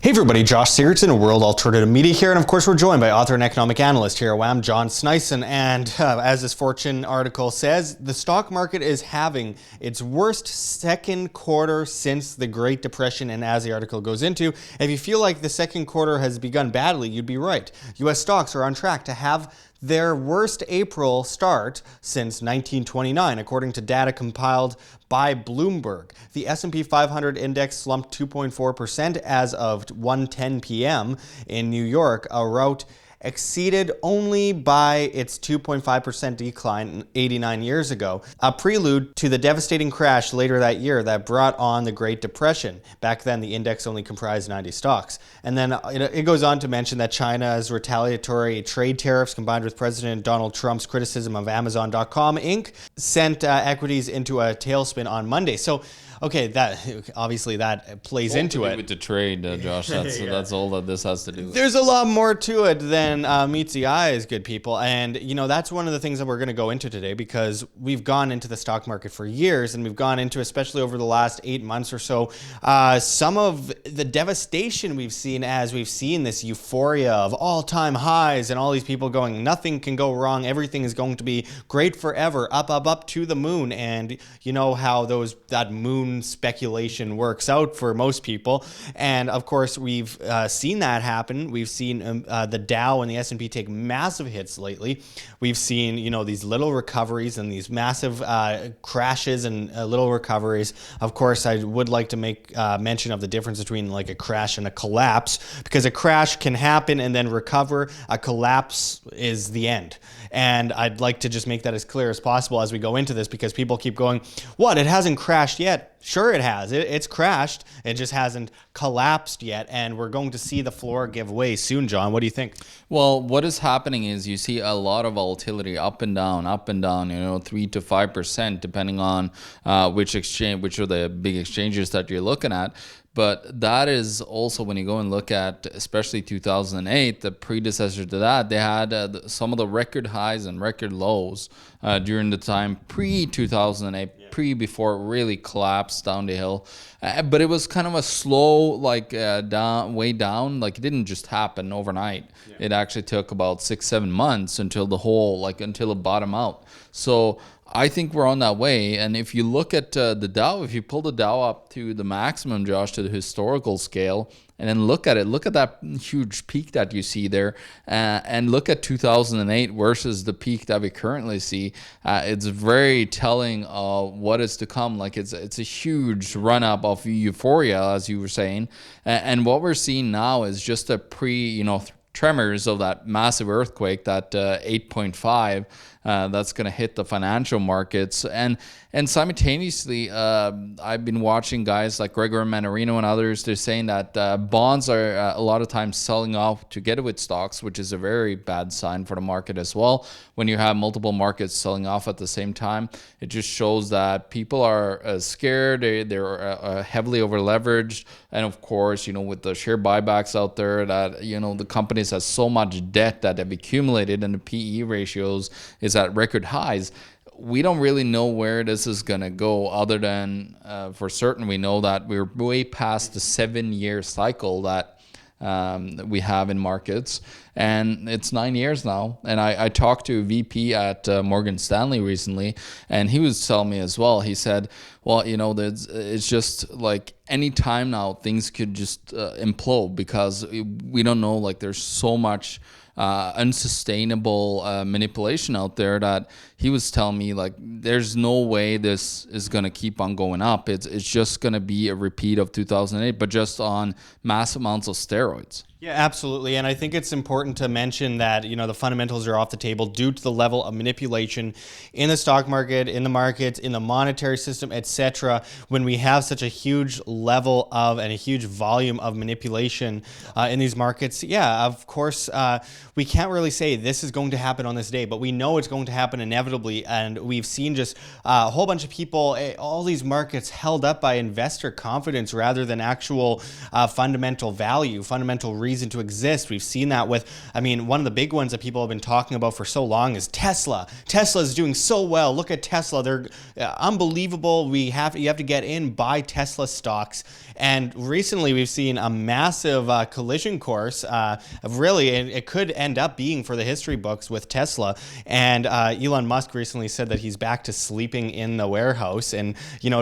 Hey everybody, Josh Sigurdson, a World Alternative Media here, and of course we're joined by author and economic analyst here at WAM, John Sneisen. And as this Fortune article says, the stock market is having its worst second quarter since the Great Depression. And as the article goes into, if you feel like the second quarter has begun badly, you'd be right. U.S. stocks are on track to have their worst April start since 1929, according to data compiled by Bloomberg. The S&P 500 index slumped 2.4% as of 1:10 p.m. in New York, a rout exceeded only by its 2.5% decline 89 years ago, a prelude to the devastating crash later that year that brought on the Great Depression. Back then, the index only comprised 90 stocks. And then it goes on to mention that China's retaliatory trade tariffs combined with President Donald Trump's criticism of Amazon.com Inc. sent equities into a tailspin on Monday. So, okay, that obviously that plays into it. With the trade, Josh, that's all that this has to do with. There's a lot more to it than meets the eyes, good people. And, that's one of the things that we're going to go into today, because we've gone into the stock market for years, and we've gone into, especially over the last 8 months or so, some of the devastation we've seen as we've seen this euphoria of all-time highs and all these people going, nothing can go wrong, everything is going to be great forever, up to the moon. And you know how that moon speculation works out for most people. And of course, we've seen that happen. We've seen the Dow and the S&P take massive hits lately. We've seen, these little recoveries and these massive crashes and little recoveries. Of course, I would like to make mention of the difference between like a crash and a collapse, because a crash can happen and then recover. A collapse is the end. And I'd like to just make that as clear as possible as we go into this, because people keep going, what? It hasn't crashed yet. Sure it has. It's crashed. It just hasn't collapsed yet. And we're going to see the floor give way soon, John. What do you think? Well, what is happening is you see a lot of volatility up and down, 3 to 5%, depending on which are the big exchanges that you're looking at. But that is also when you go and look at, especially 2008, the predecessor to that, they had some of the record highs and record lows during the time pre-2008, before it really collapsed down the hill. But it was kind of a slow, way down. Like, it didn't just happen overnight. Yeah. It actually took about 6-7 months until until it bottomed out. So I think we're on that way. And if you look at the Dow, if you pull the Dow up to the maximum, Josh, to the historical scale, and then look at that huge peak that you see there, and look at 2008 versus the peak that we currently see, it's very telling of what is to come. Like, it's a huge run up of euphoria, as you were saying. And what we're seeing now is just a tremors of that massive earthquake, that 8.5, that's going to hit the financial markets. And simultaneously, I've been watching guys like Gregor Mannarino and others. They're saying that bonds are a lot of times selling off together with stocks, which is a very bad sign for the market as well. When you have multiple markets selling off at the same time, it just shows that people are scared. They're heavily over leveraged. And of course, with the share buybacks out there, that, the companies have so much debt that they've accumulated, and the PE ratios is at record highs. We don't really know where this is going to go, other than for certain we know that we're way past the 7-year cycle that we have in markets, and it's 9 years now. And I talked to a VP at Morgan Stanley recently, and he was telling me as well. He said, well, it's just like any time now things could just implode, because we don't know, there's so much unsustainable manipulation out there, that he was telling me, there's no way this is going to keep on going up. It's just going to be a repeat of 2008, but just on mass amounts of steroids. Yeah, absolutely. And I think it's important to mention that, the fundamentals are off the table due to the level of manipulation in the stock market, in the markets, in the monetary system, etc. When we have such a huge level of and a huge volume of manipulation in these markets, yeah, of course, we can't really say this is going to happen on this day, but we know it's going to happen inevitably. And we've seen just a whole bunch of people, all these markets held up by investor confidence rather than actual fundamental value, fundamental reason reason to exist. We've seen that with, I mean, one of the big ones that people have been talking about for so long is Tesla. Tesla is doing so well. Look at Tesla. They're unbelievable. You have to get in, buy Tesla stocks. And recently we've seen a massive collision course of really, it could end up being for the history books with Tesla. And Elon Musk recently said that he's back to sleeping in the warehouse and,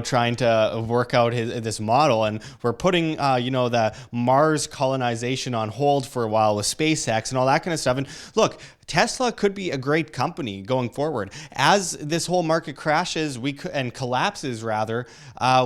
trying to work out this model. And we're putting, the Mars colonization on hold for a while with SpaceX and all that kind of stuff. And look, Tesla could be a great company going forward. As this whole market crashes, and collapses rather,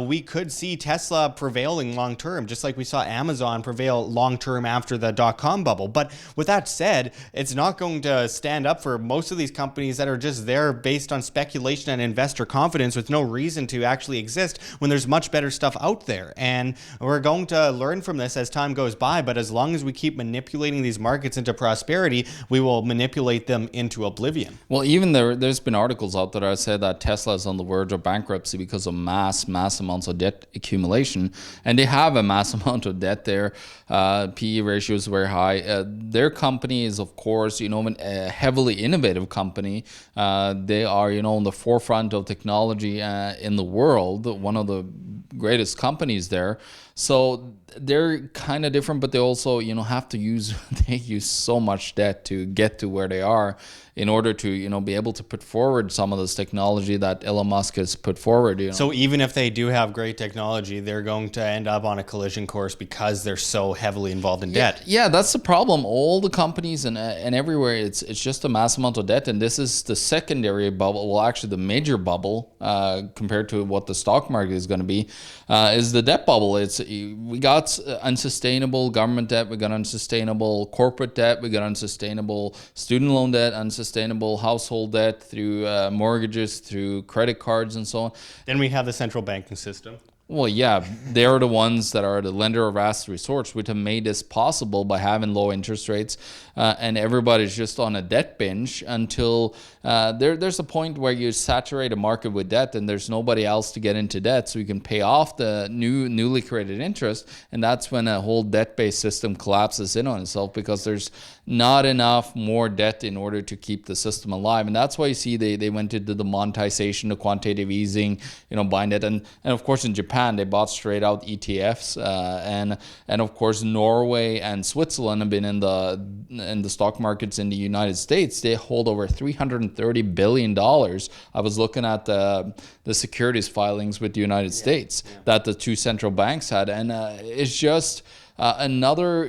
we could see Tesla prevailing long term, just like we saw Amazon prevail long term after the dot-com bubble. But with that said, it's not going to stand up for most of these companies that are just there based on speculation and investor confidence with no reason to actually exist when there's much better stuff out there. And we're going to learn from this as time goes by, but as long as we keep manipulating these markets into prosperity, we will manipulate them into oblivion. Well, even there's been articles out there that said that Tesla is on the verge of bankruptcy because of mass amounts of debt accumulation, and they have a mass amount of debt there. PE ratio is very high. Their company is, of course, a heavily innovative company. They are, on the forefront of technology in the world, one of the greatest companies there. So they're kind of different, but they also, have to use so much debt to get to where they are in order to, be able to put forward some of this technology that Elon Musk has put forward. So even if they do have great technology, they're going to end up on a collision course because they're so heavily involved in debt. Yeah, that's the problem. All the companies and everywhere, it's just a mass amount of debt. And this is the secondary bubble. Well, actually the major bubble compared to what the stock market is going to be is the debt bubble. We got unsustainable government debt. We got unsustainable corporate debt. We got unsustainable student loan debt, unsustainable household debt through mortgages, through credit cards, and so on. Then we have the central banking system. Well, yeah, they're the ones that are the lender of last resort, which have made this possible by having low interest rates, and everybody's just on a debt binge until there's a point where you saturate a market with debt and there's nobody else to get into debt, so you can pay off the newly created interest, and that's when a whole debt-based system collapses in on itself because there's not enough more debt in order to keep the system alive. And that's why you see they went into the monetization, the quantitative easing, buying it, and of course in Japan they bought straight out ETFs, and of course Norway and Switzerland have been in the stock markets in the United States. They hold over $330 billion. I was looking at the securities filings with the United States that the two central banks had, and it's just another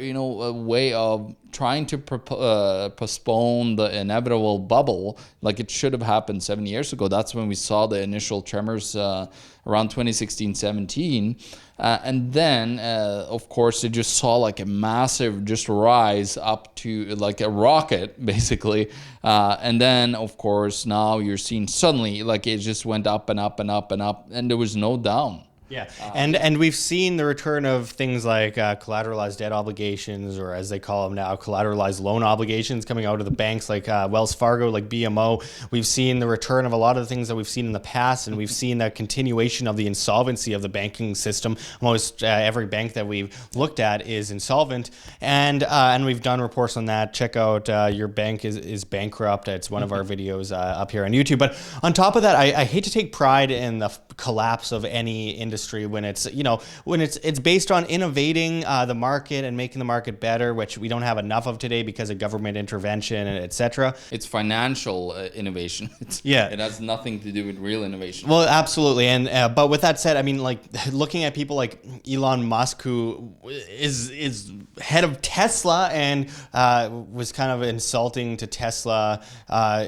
way of trying to postpone the inevitable bubble. Like it should have happened 7 years ago. That's when we saw the initial tremors around 2016-17. And then, of course, they just saw like a massive just rise up to like a rocket, basically. And then, of course, now you're seeing suddenly like it just went up and up and up and up, and there was no down. Yeah, and we've seen the return of things like collateralized debt obligations, or as they call them now, collateralized loan obligations coming out of the banks like Wells Fargo, like BMO. We've seen the return of a lot of the things that we've seen in the past, and we've seen the continuation of the insolvency of the banking system. Almost every bank that we've looked at is insolvent, and we've done reports on that. Check out Your Bank is Bankrupt. It's one of our videos up here on YouTube. But on top of that, I hate to take pride in the collapse of any industry when it's it's based on innovating the market and making the market better, which we don't have enough of today because of government intervention and etc. It's financial innovation. It has nothing to do with real innovation. Well, absolutely. And but with that said, I mean, like looking at people like Elon Musk, who is head of Tesla and was kind of insulting to Tesla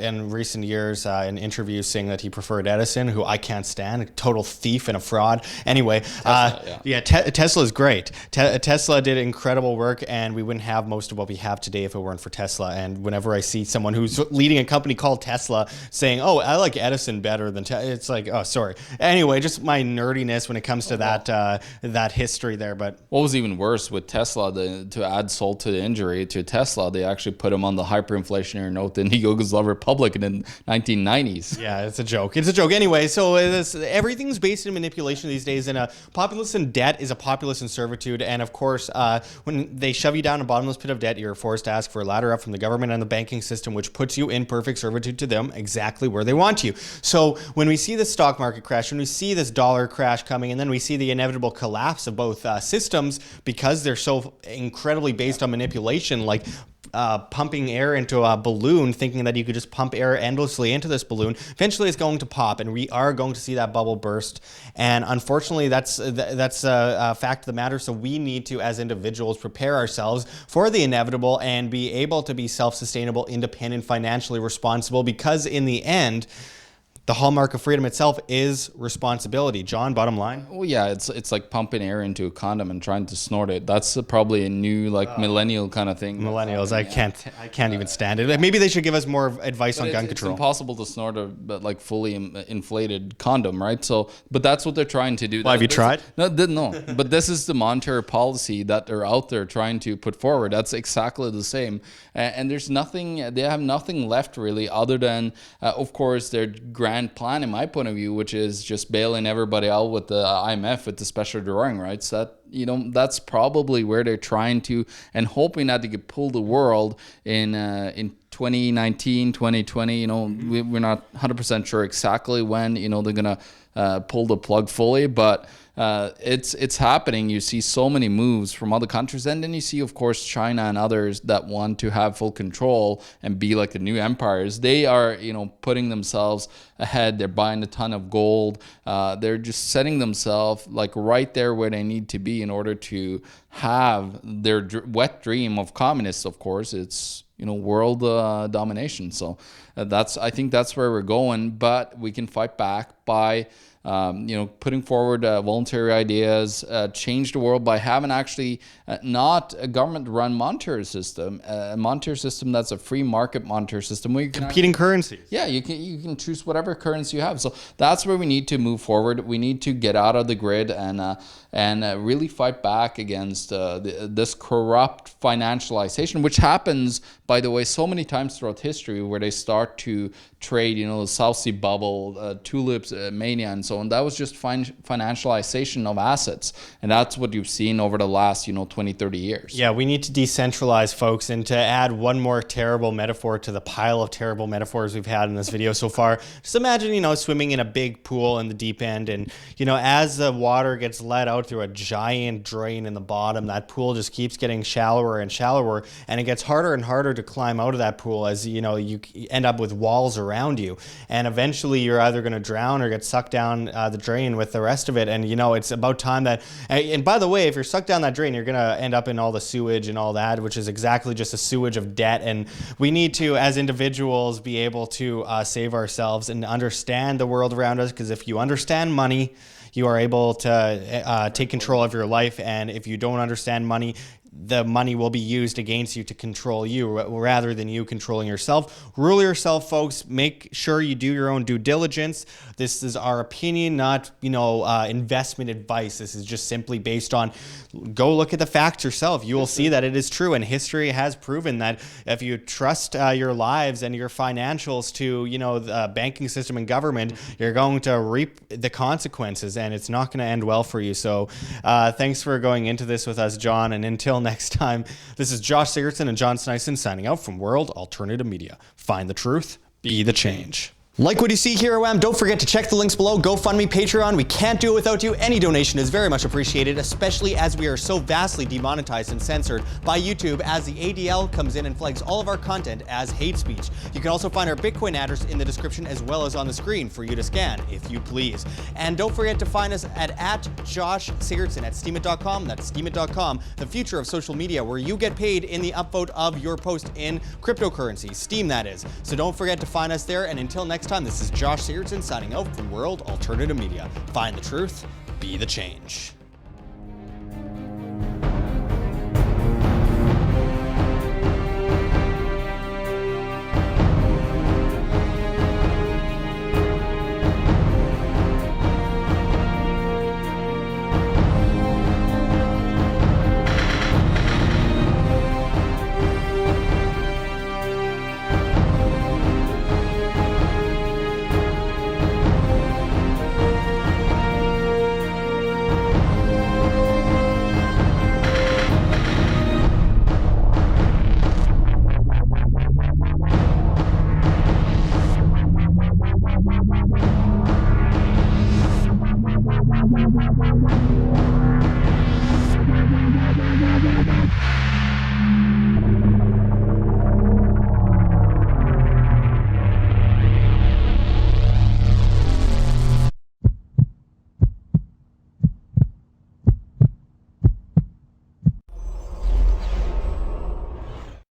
in recent years in interviews, saying that he preferred Edison, who I can't stand, a total thief and a fraud. Anyway, Tesla is great. Tesla did incredible work, and we wouldn't have most of what we have today if it weren't for Tesla. And whenever I see someone who's leading a company called Tesla saying, "Oh, I like Edison better than Tesla," it's like, oh, sorry. Anyway, just my nerdiness when it comes to that history there. But what was even worse with Tesla, to add salt to the injury to Tesla, they actually put him on the hyperinflationary note in the Yugoslav Republic in the 1990s. Yeah, it's a joke. It's a joke. Anyway, so everything's based in manipulation these days, and a populace in debt is a populace in servitude. And of course, when they shove you down a bottomless pit of debt, you're forced to ask for a ladder up from the government and the banking system, which puts you in perfect servitude to them, exactly where they want you. So when we see the stock market crash, when we see this dollar crash coming, and then we see the inevitable collapse of both systems because they're so incredibly based on manipulation, like pumping air into a balloon, thinking that you could just pump air endlessly into this balloon, eventually it's going to pop, and we are going to see that bubble burst. And unfortunately, that's a fact of the matter. So we need to, as individuals, prepare ourselves for the inevitable and be able to be self-sustainable, independent, financially responsible, because in the end, the hallmark of freedom itself is responsibility. John, bottom line? Well, yeah, it's like pumping air into a condom and trying to snort it. That's probably a new millennial kind of thing. Millennials, I can't even stand it. Maybe they should give us more advice on gun control. It's impossible to snort a fully inflated condom, right? So, but that's what they're trying to do. Well, have you tried? No. But this is the monetary policy that they're out there trying to put forward. That's exactly the same. And there's nothing. They have nothing left really, other than, of course, their grand plan, in my point of view, which is just bailing everybody out with the IMF, with the special drawing rights. That, that's probably where they're trying to, and hoping that they could pull the world in 2019, 2020. We're not 100% sure exactly when they're gonna pull the plug fully, but it's happening. You see so many moves from other countries, and then you see, of course, China and others that want to have full control and be like the new empires. They are, putting themselves ahead. They're buying a ton of gold. They're just setting themselves like right there where they need to be in order to have their wet dream of communists. Of course, it's world domination. So I think that's where we're going, but we can fight back by putting forward voluntary ideas, change the world by having actually not a government-run monetary system, a monetary system that's a free market monetary system where you can competing currencies. Yeah, you can choose whatever currency you have. So that's where we need to move forward. We need to get out of the grid and really fight back against this corrupt financialization, which happens, by the way, so many times throughout history, where they start to trade, the South Sea bubble, tulips, mania, and so on. That was just financialization of assets, and that's what you've seen over the last 20, 30 years. Yeah, we need to decentralize, folks. And to add one more terrible metaphor to the pile of terrible metaphors we've had in this video so far, just imagine swimming in a big pool in the deep end, and as the water gets let out through a giant drain in the bottom, that pool just keeps getting shallower and shallower, and it gets harder and harder to climb out of that pool as you end up with walls around you, and eventually you're either going to drown or get sucked down the drain with the rest of it. And it's about time that, and by the way, if you're sucked down that drain, you're going to end up in all the sewage and all that, which is exactly just a sewage of debt. And we need to, as individuals, be able to save ourselves and understand the world around us, because if you understand money, you are able to take control of your life. And if you don't understand money, the money will be used against you to control you rather than you controlling yourself. Rule yourself, folks. Make sure you do your own due diligence. This is our opinion, not, investment advice. This is just simply based on, go look at the facts yourself. You will see that it is true. And history has proven that if you trust your lives and your financials to, the banking system and government, you're going to reap the consequences, and it's not going to end well for you. So thanks for going into this with us, John. And until next time, this is Josh Sigurdson and John Sneisen signing out from World Alternative Media. Find the truth, be the change. Like what you see here, don't forget to check the links below. GoFundMe, Patreon. We can't do it without you. Any donation is very much appreciated, especially as we are so vastly demonetized and censored by YouTube, as the ADL comes in and flags all of our content as hate speech. You can also find our Bitcoin address in the description as well as on the screen for you to scan, if you please. And don't forget to find us at Josh Sigurdson at steemit.com. That's steemit.com, the future of social media, where you get paid in the upvote of your post in cryptocurrency, Steem that is. So don't forget to find us there. And until next time, this is Josh Sigurdson signing out from World Alternative Media. Find the truth, be the change.